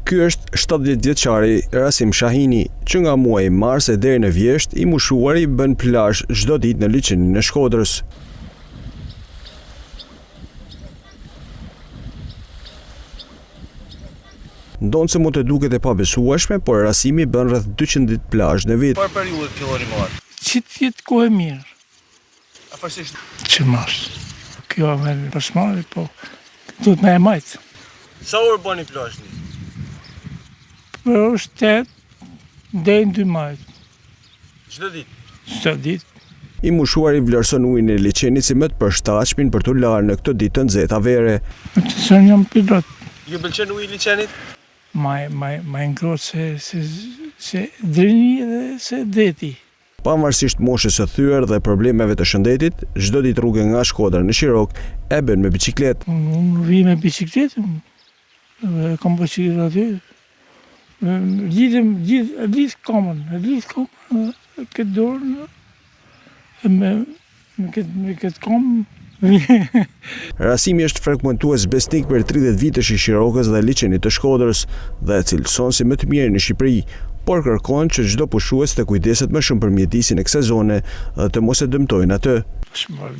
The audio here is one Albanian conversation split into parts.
Ky është 70 vjeçari Rasim Shahini, që nga muaji mars e deri në vjesht i mushuari bën plazh çdo ditë në liçenin e Shkodrës. Ndonë se mund të duket e pabesueshme, por Rasimi bën rreth 200 ditë plazh në vit. Çfarë periudhe filloni më atë? Që t'jetë kohë e mirë. Afërsisht Që mars. Kjo e përsmari, po duhet me e majtë. sa orë bëni plazhin? Për 8 deri në 2 majtë. Çdo ditë. Çdo ditë. I mushuari vlerëson ujin e liçenit si më të përshtatshëm për t'u larë në këtë ditë të nxehta vere. Në të sërë jam pilot. Ju pëlqen uji i liçenit? Ma ngrohtë se drini dhe se deti. Pavarësisht moshës së thyer dhe problemeve të shëndetit, çdo ditë rrugën nga Shkodra në Shirok e bën me biçikletë. Unë vi me biçikletën, kam biçikletë aty. Lidh komën, këtë dorë, me këtë komë. Rasimi është frekuentues besnik për 30 vitesh i Shirokës dhe liçenit të Shkodrës dhe e cilëson si më të mirë në Shqipëri, por kërkon që çdo pushues të kujdeset më shumë për mjedisin e kësaj zone dhe të mos e dëmtojnë atë.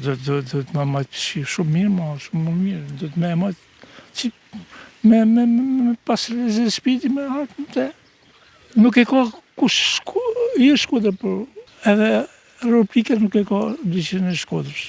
Do të më majtë shumë mirë, shumë mirë. Do të më majtë me pas respiti me hartë në te. Nuk e ka kush i Shkodrë, por edhe rubrikat nuk e ka liçenin e Shkodrës.